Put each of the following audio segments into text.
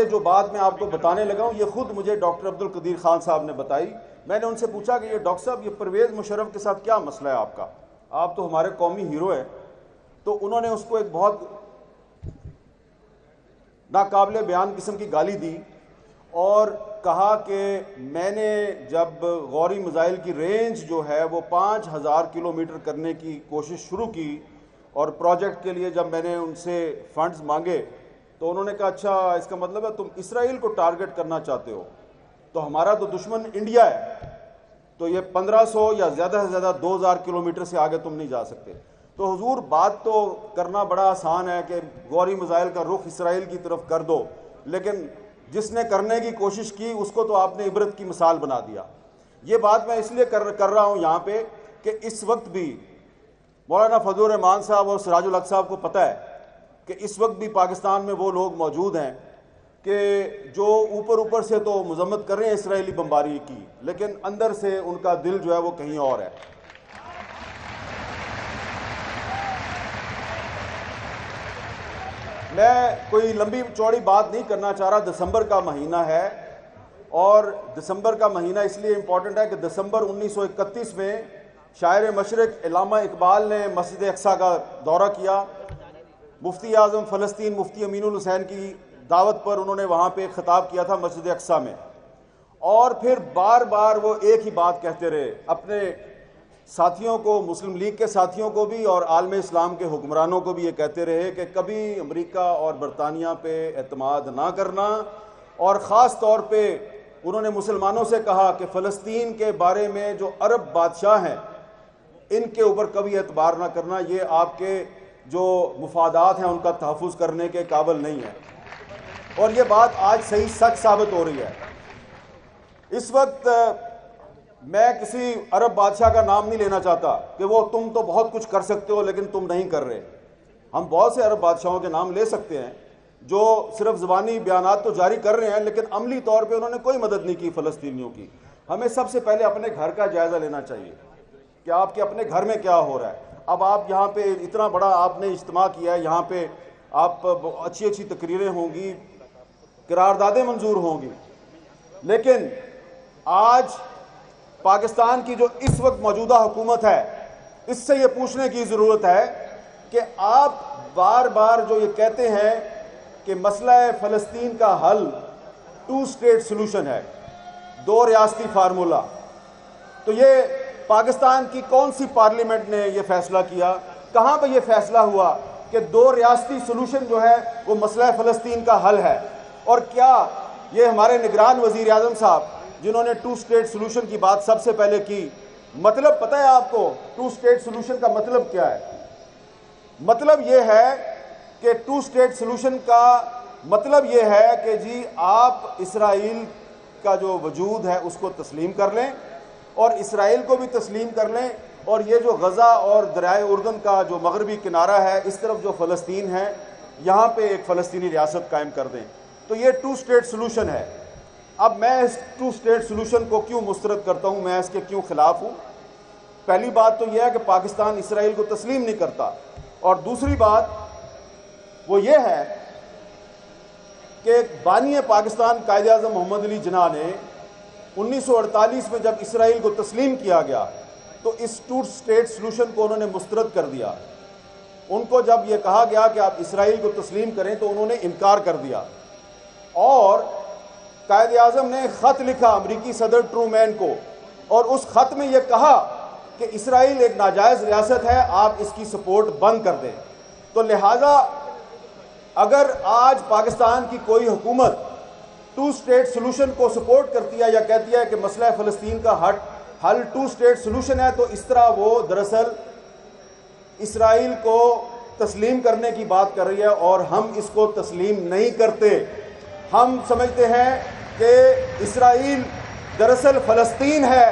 یہ جو بات میں آپ کو بتانے لگا ہوں یہ خود مجھے ڈاکٹر عبدالقدیر خان صاحب نے بتائی. میں نے ان سے پوچھا کہ یہ ڈاکٹر صاحب یہ پرویز مشرف کے ساتھ کیا مسئلہ ہے آپ کا, آپ تو ہمارے قومی ہیرو ہیں. تو انہوں نے اس کو ایک بہت ناقابل بیان قسم کی گالی دی اور کہا کہ میں نے جب غوری میزائل کی رینج جو ہے وہ 5000 کلومیٹر کرنے کی کوشش شروع کی اور پروجیکٹ کے لیے جب میں نے ان سے فنڈز مانگے تو انہوں نے کہا اچھا اس کا مطلب ہے تم اسرائیل کو ٹارگٹ کرنا چاہتے ہو, تو ہمارا تو دشمن انڈیا ہے, تو یہ 1500 یا زیادہ سے زیادہ 2000 کلومیٹر سے آگے تم نہیں جا سکتے. تو حضور بات تو کرنا بڑا آسان ہے کہ غوری میزائل کا رخ اسرائیل کی طرف کر دو, لیکن جس نے کرنے کی کوشش کی اس کو تو آپ نے عبرت کی مثال بنا دیا. یہ بات میں اس لیے کر رہا ہوں یہاں پہ کہ اس وقت بھی مولانا فضل الرحمان صاحب اور سراج الحق صاحب کو پتہ ہے کہ اس وقت بھی پاکستان میں وہ لوگ موجود ہیں کہ جو اوپر سے تو مذمت کر رہے ہیں اسرائیلی بمباری کی, لیکن اندر سے ان کا دل جو ہے وہ کہیں اور ہے. میں کوئی لمبی چوڑی بات نہیں کرنا چاہ رہا. دسمبر کا مہینہ ہے اور دسمبر کا مہینہ اس لیے امپورٹنٹ ہے کہ دسمبر 1931 میں شاعر مشرق علامہ اقبال نے مسجد اقصیٰ کا دورہ کیا. مفتی اعظم فلسطین مفتی امین الحسین کی دعوت پر انہوں نے وہاں پہ ایک خطاب کیا تھا مسجد اقصیٰ میں, اور پھر بار بار وہ ایک ہی بات کہتے رہے اپنے ساتھیوں کو, مسلم لیگ کے ساتھیوں کو بھی اور عالم اسلام کے حکمرانوں کو بھی یہ کہتے رہے کہ کبھی امریکہ اور برطانیہ پہ اعتماد نہ کرنا, اور خاص طور پہ انہوں نے مسلمانوں سے کہا کہ فلسطین کے بارے میں جو عرب بادشاہ ہیں ان کے اوپر کبھی اعتبار نہ کرنا, یہ آپ کے جو مفادات ہیں ان کا تحفظ کرنے کے قابل نہیں ہے. اور یہ بات آج صحیح سچ ثابت ہو رہی ہے. اس وقت میں کسی عرب بادشاہ کا نام نہیں لینا چاہتا کہ وہ تم تو بہت کچھ کر سکتے ہو لیکن تم نہیں کر رہے. ہم بہت سے عرب بادشاہوں کے نام لے سکتے ہیں جو صرف زبانی بیانات تو جاری کر رہے ہیں لیکن عملی طور پہ انہوں نے کوئی مدد نہیں کی فلسطینیوں کی. ہمیں سب سے پہلے اپنے گھر کا جائزہ لینا چاہیے کہ آپ کے اپنے گھر میں کیا ہو رہا ہے. اب آپ یہاں پہ اتنا بڑا آپ نے اجتماع کیا ہے, یہاں پہ آپ اچھی اچھی تقریریں ہوں گی, قراردادیں منظور ہوں گی, لیکن آج پاکستان کی جو اس وقت موجودہ حکومت ہے اس سے یہ پوچھنے کی ضرورت ہے کہ آپ بار بار جو یہ کہتے ہیں کہ مسئلہ فلسطین کا حل 2 اسٹیٹ سلوشن ہے, 2 ریاستی فارمولہ, تو یہ پاکستان کی کون سی پارلیمنٹ نے یہ فیصلہ کیا, کہاں پہ یہ فیصلہ ہوا کہ 2 ریاستی سلوشن جو ہے وہ مسئلہ فلسطین کا حل ہے؟ اور کیا یہ ہمارے نگران وزیر اعظم صاحب جنہوں نے 2 اسٹیٹ سلوشن کی بات سب سے پہلے کی, مطلب پتہ ہے آپ کو 2 اسٹیٹ سلوشن کا مطلب کیا ہے؟ مطلب یہ ہے کہ 2 اسٹیٹ سلوشن کا مطلب یہ ہے کہ جی آپ اسرائیل کا جو وجود ہے اس کو تسلیم کر لیں اور اسرائیل کو بھی تسلیم کر لیں, اور یہ جو غزہ اور دریائے اردن کا جو مغربی کنارہ ہے اس طرف جو فلسطین ہے یہاں پہ ایک فلسطینی ریاست قائم کر دیں. تو یہ 2 اسٹیٹ سلوشن ہے. اب میں اس 2 اسٹیٹ سلوشن کو کیوں مسترد کرتا ہوں, میں اس کے کیوں خلاف ہوں؟ پہلی بات تو یہ ہے کہ پاکستان اسرائیل کو تسلیم نہیں کرتا, اور دوسری بات وہ یہ ہے کہ بانی پاکستان قائد اعظم محمد علی جناح نے 1948 میں جب اسرائیل کو تسلیم کیا گیا تو اس 2 اسٹیٹ سلوشن کو انہوں نے مسترد کر دیا. ان کو جب یہ کہا گیا کہ آپ اسرائیل کو تسلیم کریں تو انہوں نے انکار کر دیا, اور قائد اعظم نے خط لکھا امریکی صدر ٹرومین کو, اور اس خط میں یہ کہا کہ اسرائیل ایک ناجائز ریاست ہے, آپ اس کی سپورٹ بند کر دیں. تو لہٰذا اگر آج پاکستان کی کوئی حکومت 2 اسٹیٹ سلوشن کو سپورٹ کرتی ہے یا کہتی ہے کہ مسئلہ فلسطین کا حل 2 اسٹیٹ سلوشن ہے, تو اس طرح وہ دراصل اسرائیل کو تسلیم کرنے کی بات کر رہی ہے, اور ہم اس کو تسلیم نہیں کرتے. ہم سمجھتے ہیں کہ اسرائیل دراصل فلسطین ہے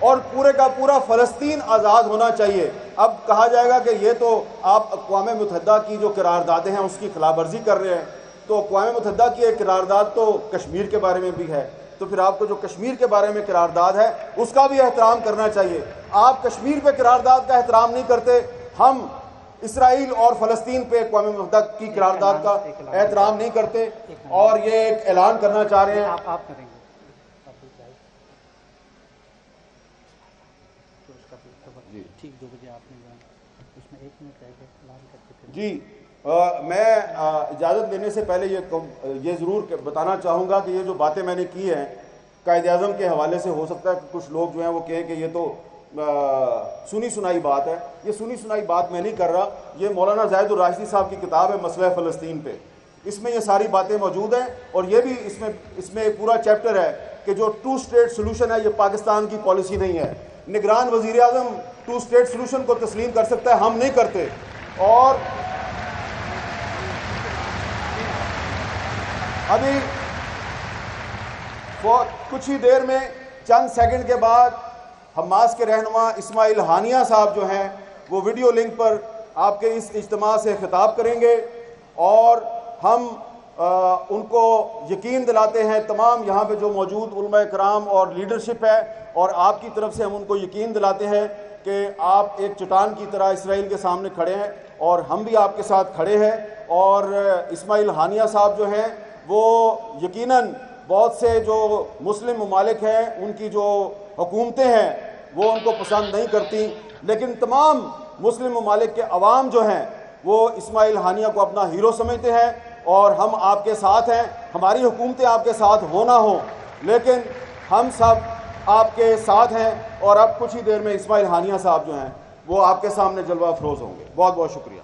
اور پورے کا پورا فلسطین آزاد ہونا چاہیے. اب کہا جائے گا کہ یہ تو آپ اقوام متحدہ کی جو قراردادیں ہیں اس کی خلاف ورزی کر رہے ہیں, تو اقوام متحدہ کی ایک قرارداد تو کشمیر کے بارے میں بھی ہے, تو پھر آپ کو جو کشمیر کے بارے میں قرارداد ہے اس کا بھی احترام کرنا چاہیے. آپ کشمیر پہ قرارداد کا احترام نہیں کرتے, ہم اسرائیل اور فلسطین پہ اقوام متحدہ کی قرارداد کا احترام نہیں کرتے اور یہ ایک اعلان کرنا چاہ رہے ہیں. آپ کریں گے ٹھیک 2 بجے آپ نے اس میں 1 منٹ رہ گئے اعلان کرتے. جی میں اجازت لینے سے پہلے یہ ضرور بتانا چاہوں گا کہ یہ جو باتیں میں نے کی ہیں قائد اعظم کے حوالے سے ہو سکتا ہے کہ کچھ لوگ جو ہیں وہ کہیں کہ یہ تو سنی سنائی بات ہے. یہ سنی سنائی بات میں نہیں کر رہا. یہ مولانا زاہد الراشدی صاحب کی کتاب ہے مسئلہ فلسطین پہ. اس میں یہ ساری باتیں موجود ہیں اور یہ بھی اس میں ایک پورا چیپٹر ہے کہ جو 2 اسٹیٹ سلوشن ہے یہ پاکستان کی پالیسی نہیں ہے. نگران وزیر اعظم 2 اسٹیٹ سلوشن کو تسلیم کر سکتا ہے, ہم نہیں کرتے. اور ابھی کچھ ہی دیر میں چند سیکنڈ کے بعد حماس کے رہنما اسماعیل ہانیہ صاحب جو ہیں وہ ویڈیو لنک پر آپ کے اس اجتماع سے خطاب کریں گے اور ہم ان کو یقین دلاتے ہیں, تمام یہاں پہ جو موجود علماء کرام اور لیڈرشپ ہے اور آپ کی طرف سے ہم ان کو یقین دلاتے ہیں کہ آپ ایک چٹان کی طرح اسرائیل کے سامنے کھڑے ہیں اور ہم بھی آپ کے ساتھ کھڑے ہیں. اور اسماعیل ہانیہ صاحب جو ہیں وہ یقیناً بہت سے جو مسلم ممالک ہیں ان کی جو حکومتیں ہیں وہ ان کو پسند نہیں کرتی, لیکن تمام مسلم ممالک کے عوام جو ہیں وہ اسماعیل ہانیہ کو اپنا ہیرو سمجھتے ہیں اور ہم آپ کے ساتھ ہیں. ہماری حکومتیں آپ کے ساتھ ہو نہ ہوں لیکن ہم سب آپ کے ساتھ ہیں. اور اب کچھ ہی دیر میں اسماعیل ہانیہ صاحب جو ہیں وہ آپ کے سامنے جلوہ افروز ہوں گے. بہت بہت شکریہ.